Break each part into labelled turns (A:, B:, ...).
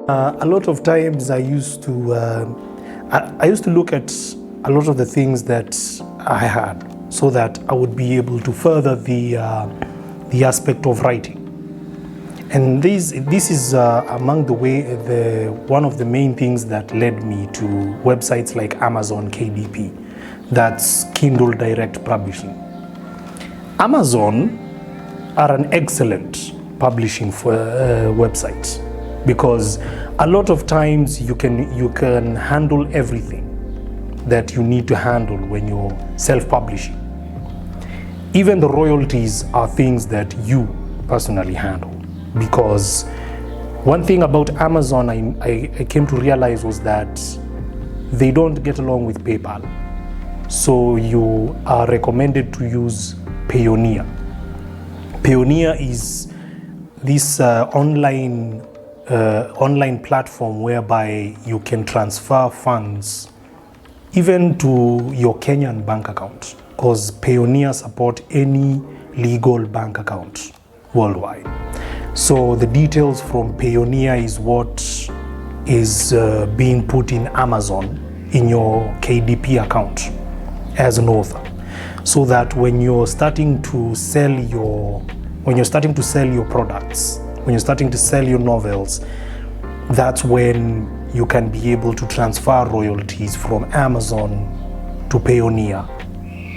A: A lot of times I used to look at a lot of the things that I had, so that I would be able to further the aspect of writing. And this is among one of the main things that led me to websites like Amazon KDP, that's Kindle Direct Publishing. Amazon are an excellent publishing website, because a lot of times you can handle everything that you need to handle when you're self-publishing. Even the royalties are things that you personally handle, because one thing about Amazon I came to realize was that they don't get along with PayPal. So you are recommended to use Payoneer. Payoneer is this online platform whereby you can transfer funds even to your Kenyan bank account, because Payoneer support any legal bank account worldwide. So the details from Payoneer is what is being put in Amazon in your KDP account as an author, so that when you're starting to sell your products, when you're starting to sell your novels, that's when you can be able to transfer royalties from Amazon to Payoneer.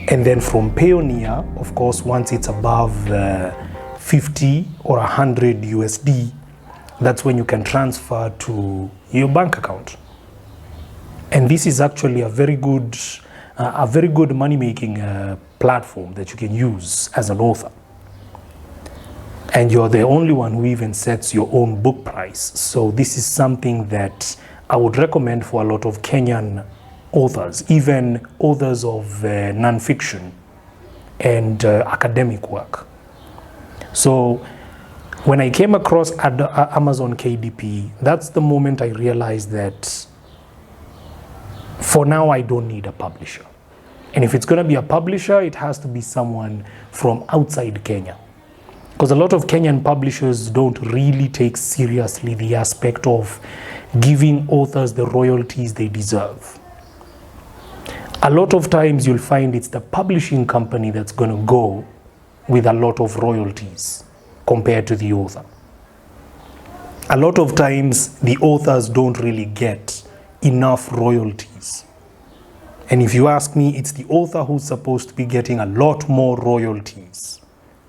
A: And then from Payoneer, of course, once it's above 50 or 100 USD, that's when you can transfer to your bank account. And this is actually a very good money-making platform that you can use as an author. And you're the only one who even sets your own book price. So this is something that I would recommend for a lot of Kenyan authors, even authors of non-fiction and academic work. So when I came across Amazon KDP, that's the moment I realized that for now I don't need a publisher. And if it's going to be a publisher, it has to be someone from outside Kenya. Because a lot of Kenyan publishers don't really take seriously the aspect of giving authors the royalties they deserve. A lot of times you'll find it's the publishing company that's going to go with a lot of royalties compared to the author. A lot of times the authors don't really get enough royalties. And if you ask me, it's the author who's supposed to be getting a lot more royalties,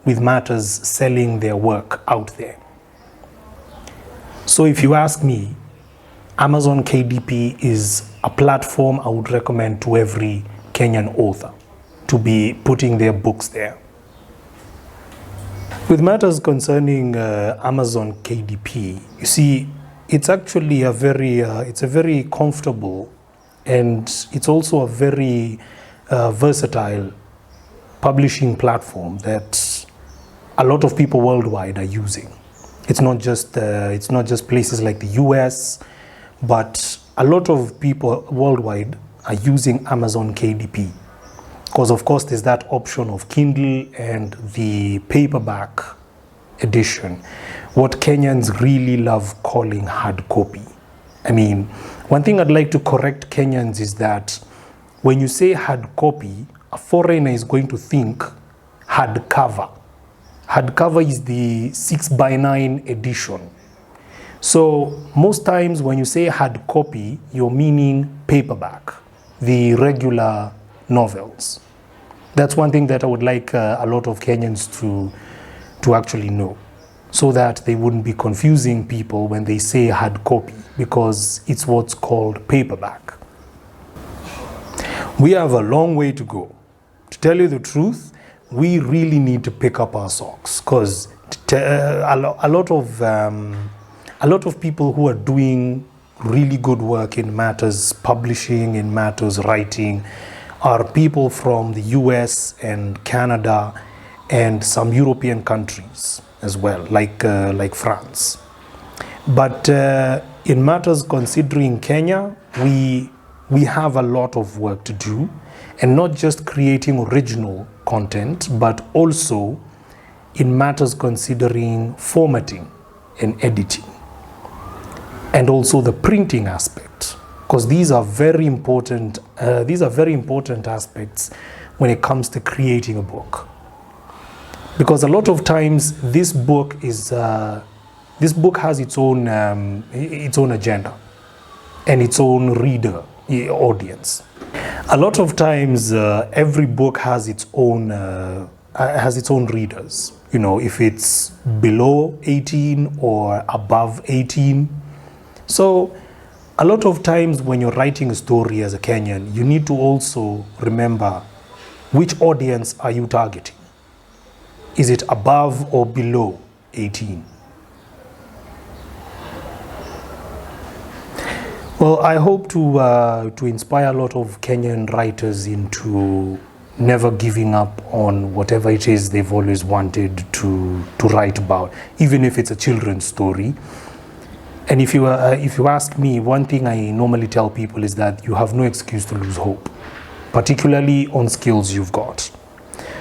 A: with matters selling their work out there. So if you ask me, Amazon KDP is a platform I would recommend to every Kenyan author to be putting their books there. With matters concerning Amazon KDP, you see, it's actually a very comfortable, and it's also a very versatile publishing platform that a lot of people worldwide are using. It's not just places like the US, but a lot of people worldwide are using Amazon KDP, because of course there's that option of Kindle and the paperback edition, what Kenyans really love calling hard copy. I mean, one thing I'd like to correct Kenyans is that when you say hard copy, a foreigner is going to think hardcover. Hardcover is the 6x9 edition. So most times when you say hard copy, you're meaning paperback, the regular novels. That's one thing that I would like a lot of Kenyans to actually know, so that they wouldn't be confusing people when they say hard copy, because it's what's called paperback. We have a long way to go. To tell you the truth, we really need to pick up our socks, because a lot of people who are doing really good work in matters publishing, in matters writing, are people from the US and Canada and some European countries as well, like France. But in matters considering Kenya, we have a lot of work to do, and not just creating original content, but also in matters considering formatting and editing. and also the printing aspect, because these are very important. These are very important aspects when it comes to creating a book. Because a lot of times this book has its own agenda and its own reader audience. A lot of times every book has its own readers. You know, if it's below 18 or above 18. So a lot of times when you're writing a story as a Kenyan, you need to also remember which audience are you targeting. Is it above or below 18? Well, I hope to inspire a lot of Kenyan writers into never giving up on whatever it is they've always wanted to write about, even if it's a children's story. And if you ask me, one thing I normally tell people is that you have no excuse to lose hope, particularly on skills you've got.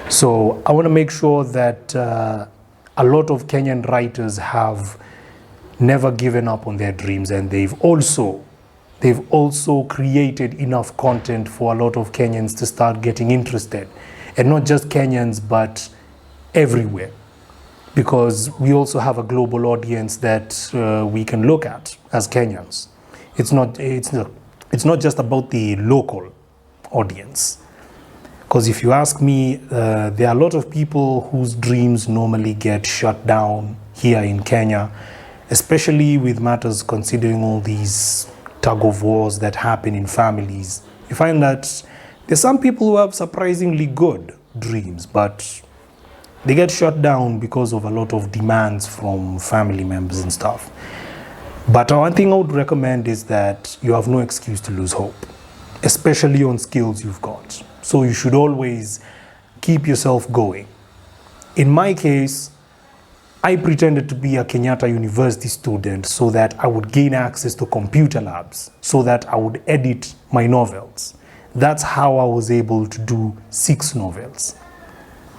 A: So I want to make sure that a lot of Kenyan writers have never given up on their dreams, and they've also created enough content for a lot of Kenyans to start getting interested. And not just Kenyans, but everywhere. Because we also have a global audience that we can look at as Kenyans. It's not just about the local audience. Because if you ask me, there are a lot of people whose dreams normally get shut down here in Kenya, especially with matters considering all these tug of wars that happen in families. You find that there's some people who have surprisingly good dreams, but they get shut down because of a lot of demands from family members and stuff. But one thing I would recommend is that you have no excuse to lose hope, especially on skills you've got. So you should always keep yourself going. In my case, I pretended to be a Kenyatta University student so that I would gain access to computer labs, so that I would edit my novels. That's how I was able to do 6 novels.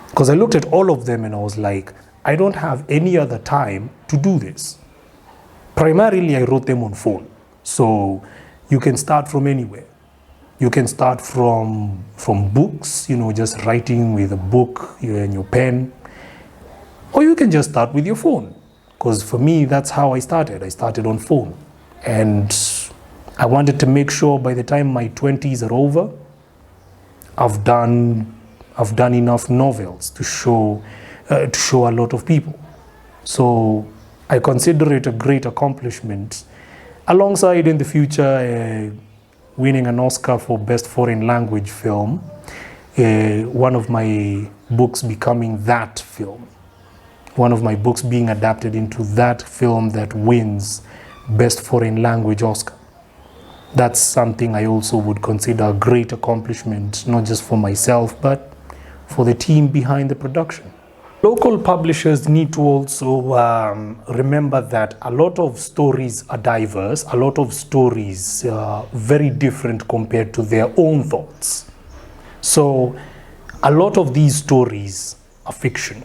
A: Because I looked at all of them and I was like, I don't have any other time to do this. Primarily, I wrote them on phone. So you can start from anywhere. You can start from books, just writing with a book and your pen. Or you can just start with your phone. Because for me, that's how I started. I started on phone. And I wanted to make sure by the time my 20s are over, I've done enough novels to show a lot of people. So I consider it a great accomplishment. Alongside in the future, winning an Oscar for Best Foreign Language Film, one of my books becoming that film. One of my books being adapted into that film that wins Best Foreign Language Oscar. That's something I also would consider a great accomplishment, not just for myself, but for the team behind the production. Local publishers need to also remember that a lot of stories are diverse, a lot of stories are very different compared to their own thoughts. So a lot of these stories are fiction.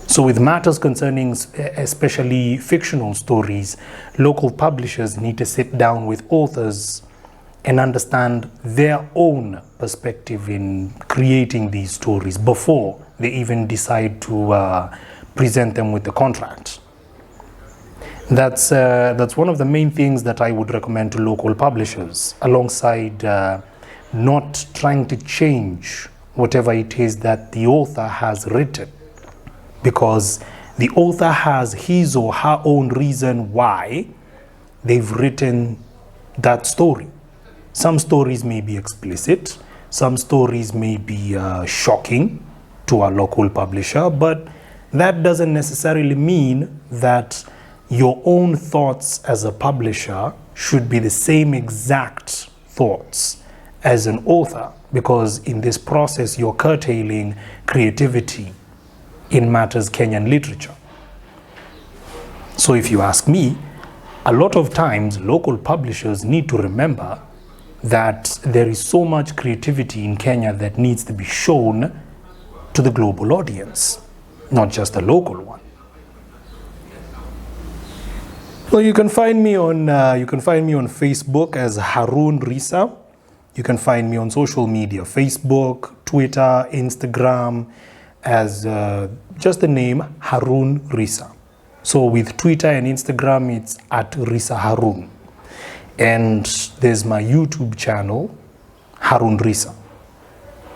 A: So with matters concerning especially fictional stories, local publishers need to sit down with authors and understand their own perspective in creating these stories before they even decide to present them with the contract. That's one of the main things that I would recommend to local publishers, alongside not trying to change whatever it is that the author has written, because the author has his or her own reason why they've written that story. Some stories may be explicit, some stories may be shocking to a local publisher, but that doesn't necessarily mean that your own thoughts as a publisher should be the same exact thoughts as an author, because in this process you're curtailing creativity in matters Kenyan literature. So if you ask me, a lot of times local publishers need to remember that there is so much creativity in Kenya that needs to be shown to the global audience, not just the local one. Well, you can find me on Facebook as Haroun Risa. You can find me on social media: Facebook, Twitter, Instagram, as just the name Haroun Risa. So with Twitter and Instagram, it's at Risa Haroun. And there's my YouTube channel, Haroun Risa.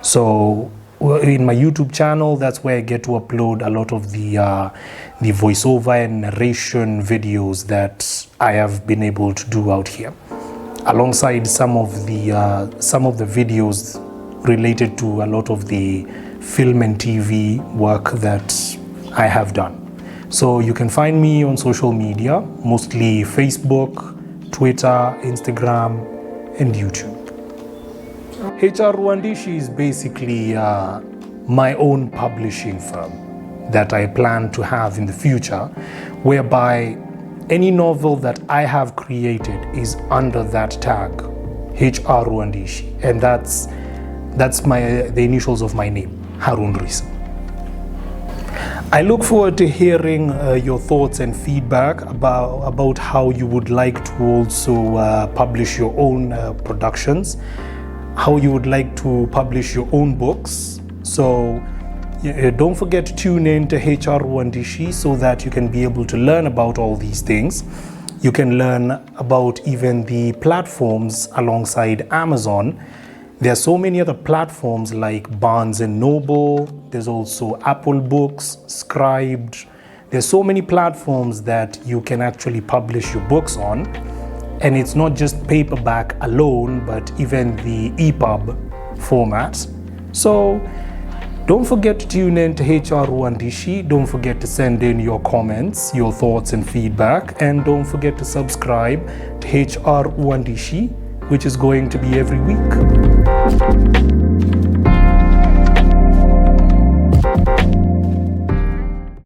A: So in my YouTube channel, that's where I get to upload a lot of the voiceover and narration videos that I have been able to do out here, alongside some of the videos related to a lot of the film and TV work that I have done. So you can find me on social media, mostly Facebook, Twitter, Instagram, and YouTube. UANDISHI is basically my own publishing firm that I plan to have in the future, whereby any novel that I have created is under that tag, UANDISHI, and that's the initials of my name, Haroun Risa. I look forward to hearing your thoughts and feedback about how you would like to also publish your own productions, how you would like to publish your own books. So don't forget to tune in to UANDISHI so that you can be able to learn about all these things. You can learn about even the platforms alongside Amazon. There are so many other platforms like Barnes & Noble. There's also Apple Books, Scribed. There's so many platforms that you can actually publish your books on. And it's not just paperback alone, but even the EPUB format. So don't forget to tune in to UANDISHI. Don't forget to send in your comments, your thoughts and feedback. And don't forget to subscribe to UANDISHI, which is going to be every week.